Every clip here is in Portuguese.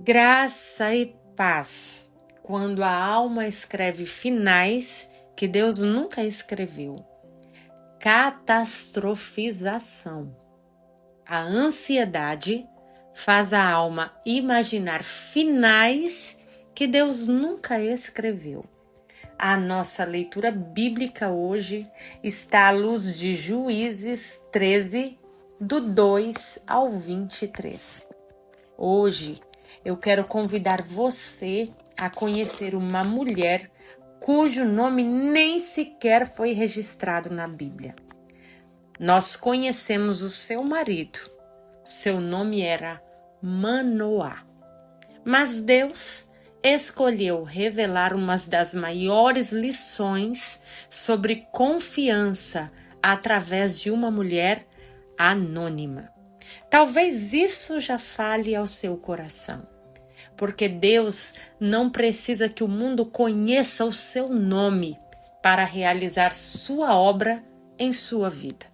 Graça e paz, quando a alma escreve finais que Deus nunca escreveu. Catastrofização. A ansiedade faz a alma imaginar finais que Deus nunca escreveu. A nossa leitura bíblica hoje está à luz de Juízes 13, do 2 ao 23. Hoje eu quero convidar você a conhecer uma mulher cujo nome nem sequer foi registrado na Bíblia. Nós conhecemos o seu marido. Seu nome era Manoá. Mas Deus escolheu revelar uma das maiores lições sobre confiança através de uma mulher anônima. Talvez isso já fale ao seu coração, porque Deus não precisa que o mundo conheça o seu nome para realizar sua obra em sua vida.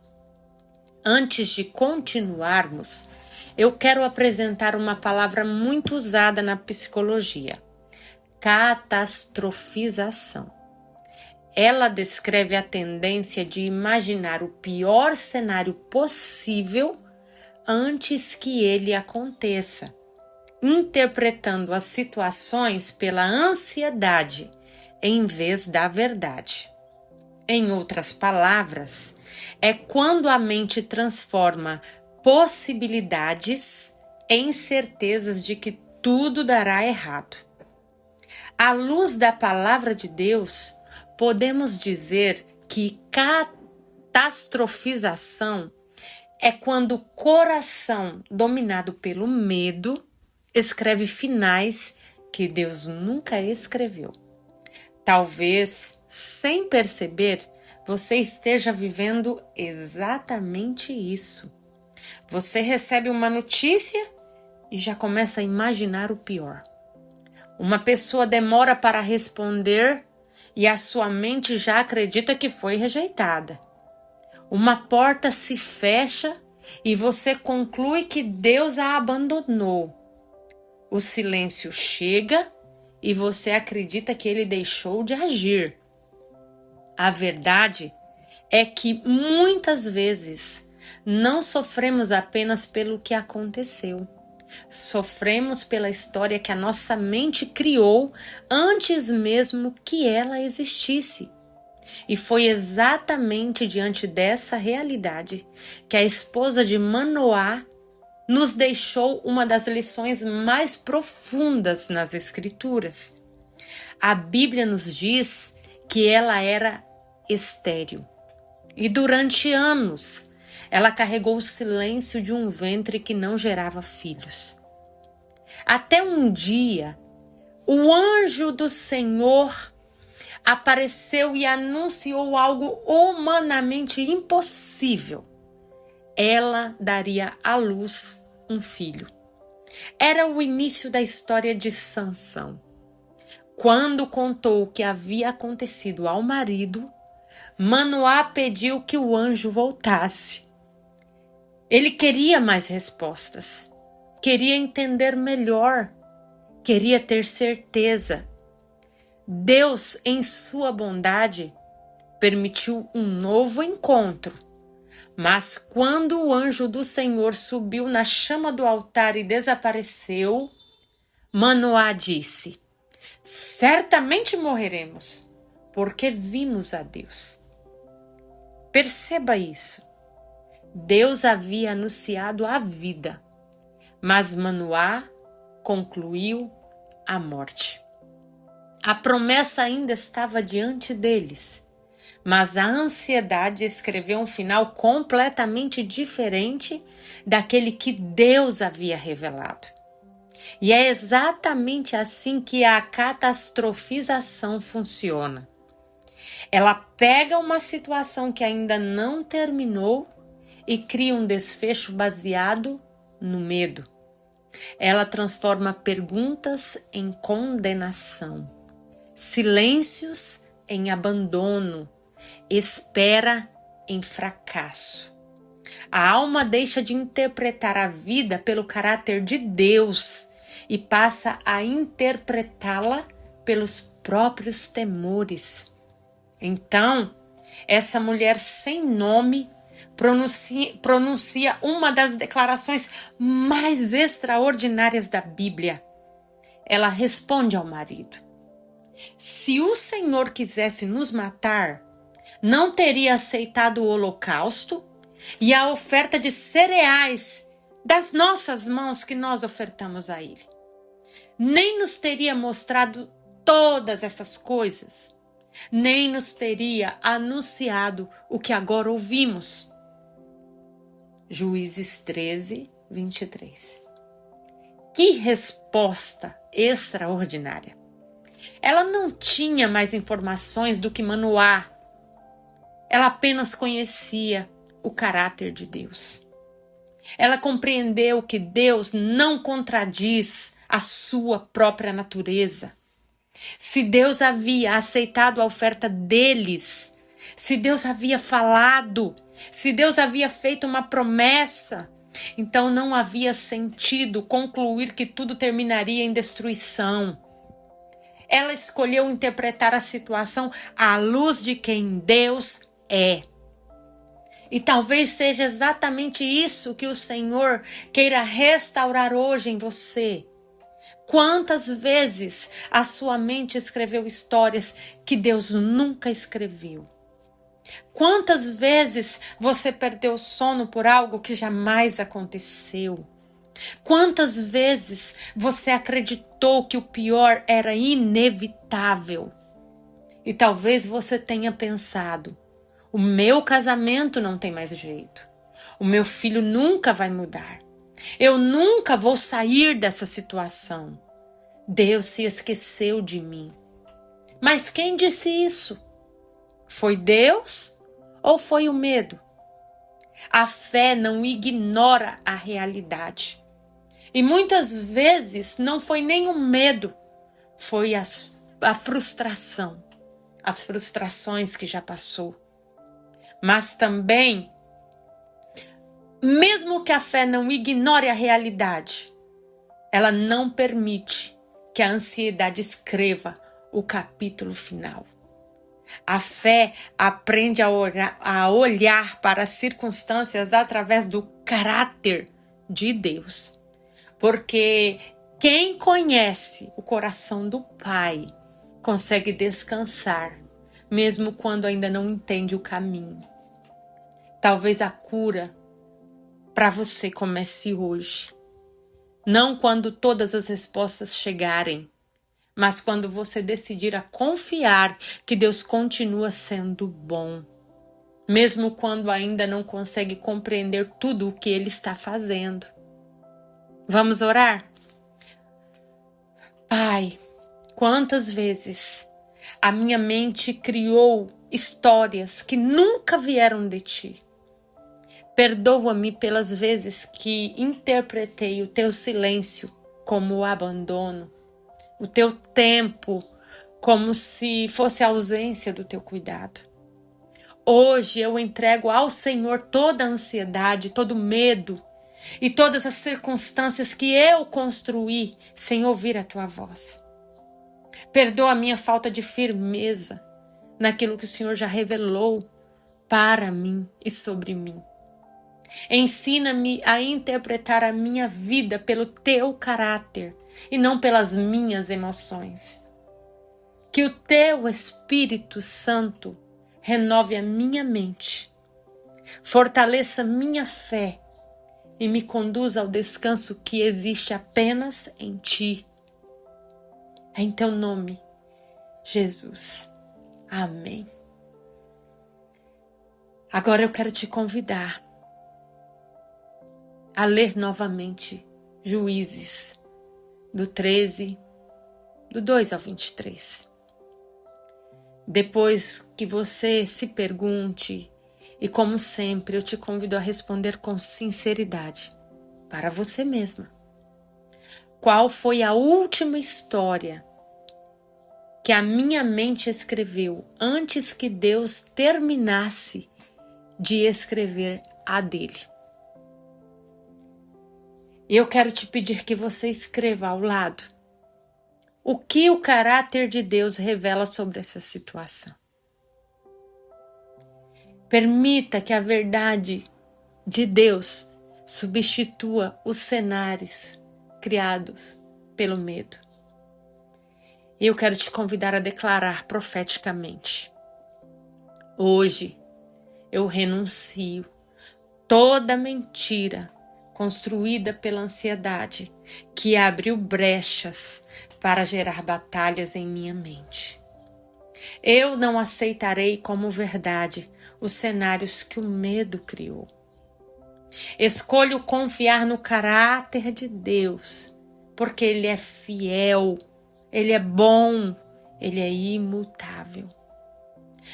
Antes de continuarmos, eu quero apresentar uma palavra muito usada na psicologia: catastrofização. Ela descreve a tendência de imaginar o pior cenário possível antes que ele aconteça, interpretando as situações pela ansiedade em vez da verdade. Em outras palavras, é quando a mente transforma possibilidades em certezas de que tudo dará errado. À luz da palavra de Deus, podemos dizer que catastrofização é quando o coração, dominado pelo medo, escreve finais que Deus nunca escreveu. Talvez, sem perceber, você esteja vivendo exatamente isso. Você recebe uma notícia e já começa a imaginar o pior. Uma pessoa demora para responder e a sua mente já acredita que foi rejeitada. Uma porta se fecha e você conclui que Deus a abandonou. O silêncio chega e você acredita que ele deixou de agir. A verdade é que muitas vezes não sofremos apenas pelo que aconteceu. Sofremos pela história que a nossa mente criou antes mesmo que ela existisse. E foi exatamente diante dessa realidade que a esposa de Manoá nos deixou uma das lições mais profundas nas Escrituras. A Bíblia nos diz que ela era estéril e durante anos ela carregou o silêncio de um ventre que não gerava filhos. Até um dia, o anjo do Senhor apareceu e anunciou algo humanamente impossível. Ela daria à luz um filho. Era o início da história de Sansão. Quando contou o que havia acontecido ao marido, Manoá pediu que o anjo voltasse. Ele queria mais respostas, queria entender melhor, queria ter certeza. Deus, em sua bondade, permitiu um novo encontro. Mas quando o anjo do Senhor subiu na chama do altar e desapareceu, Manoá disse: certamente morreremos, porque vimos a Deus. Perceba isso. Deus havia anunciado a vida, mas Manoá concluiu a morte. A promessa ainda estava diante deles, mas a ansiedade escreveu um final completamente diferente daquele que Deus havia revelado. E é exatamente assim que a catastrofização funciona. Ela pega uma situação que ainda não terminou e cria um desfecho baseado no medo. Ela transforma perguntas em condenação, silêncios em abandono, espera em fracasso. A alma deixa de interpretar a vida pelo caráter de Deus e passa a interpretá-la pelos próprios temores. Então, essa mulher sem nome pronuncia uma das declarações mais extraordinárias da Bíblia. Ela responde ao marido: se o Senhor quisesse nos matar, não teria aceitado o holocausto e a oferta de cereais das nossas mãos que nós ofertamos a Ele. Nem nos teria mostrado todas essas coisas, nem nos teria anunciado o que agora ouvimos. Juízes 13, 23. Que resposta extraordinária! Ela não tinha mais informações do que Manoá. Ela apenas conhecia o caráter de Deus. Ela compreendeu que Deus não contradiz a sua própria natureza. Se Deus havia aceitado a oferta deles, se Deus havia falado, se Deus havia feito uma promessa, então não havia sentido concluir que tudo terminaria em destruição. Ela escolheu interpretar a situação à luz de quem Deus é. E talvez seja exatamente isso que o Senhor queira restaurar hoje em você. Quantas vezes a sua mente escreveu histórias que Deus nunca escreveu? Quantas vezes você perdeu o sono por algo que jamais aconteceu? Quantas vezes você acreditou que o pior era inevitável? E talvez você tenha pensado: o meu casamento não tem mais jeito. O meu filho nunca vai mudar. Eu nunca vou sair dessa situação. Deus se esqueceu de mim. Mas quem disse isso? Foi Deus ou foi o medo? A fé não ignora a realidade. E muitas vezes não foi nem o medo, foi a frustração. As frustrações que já passou. Mas também, mesmo que a fé não ignore a realidade, ela não permite que a ansiedade escreva o capítulo final. A fé aprende a olhar para as circunstâncias através do caráter de Deus. Porque quem conhece o coração do Pai consegue descansar, mesmo quando ainda não entende o caminho. Talvez a cura para você comece hoje. Não quando todas as respostas chegarem, mas quando você decidir a confiar que Deus continua sendo bom, mesmo quando ainda não consegue compreender tudo o que Ele está fazendo. Vamos orar? Pai, quantas vezes a minha mente criou histórias que nunca vieram de Ti. Perdoa-me pelas vezes que interpretei o Teu silêncio como o abandono, o Teu tempo como se fosse a ausência do Teu cuidado. Hoje eu entrego ao Senhor toda a ansiedade, todo o medo e todas as circunstâncias que eu construí sem ouvir a Tua voz. Perdoa a minha falta de firmeza naquilo que o Senhor já revelou para mim e sobre mim. Ensina-me a interpretar a minha vida pelo Teu caráter e não pelas minhas emoções. Que o Teu Espírito Santo renove a minha mente, fortaleça minha fé e me conduza ao descanso que existe apenas em Ti. Em Teu nome, Jesus. Amém. Agora eu quero te convidar a ler novamente Juízes, do 13, do 2 ao 23. Depois que você se pergunte, e como sempre eu te convido a responder com sinceridade, para você mesma. Qual foi a última história que a minha mente escreveu antes que Deus terminasse de escrever a dele? Eu quero te pedir que você escreva ao lado o que o caráter de Deus revela sobre essa situação. Permita que a verdade de Deus substitua os cenários criados pelo medo. Eu quero te convidar a declarar profeticamente: hoje eu renuncio toda mentira construída pela ansiedade que abriu brechas para gerar batalhas em minha mente. Eu não aceitarei como verdade os cenários que o medo criou. Escolho confiar no caráter de Deus, porque Ele é fiel, Ele é bom, Ele é imutável.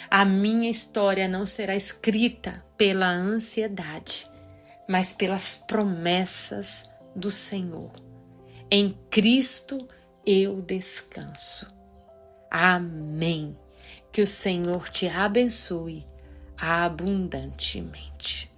A minha história não será escrita pela ansiedade, mas pelas promessas do Senhor. Em Cristo eu descanso. Amém. Que o Senhor te abençoe abundantemente.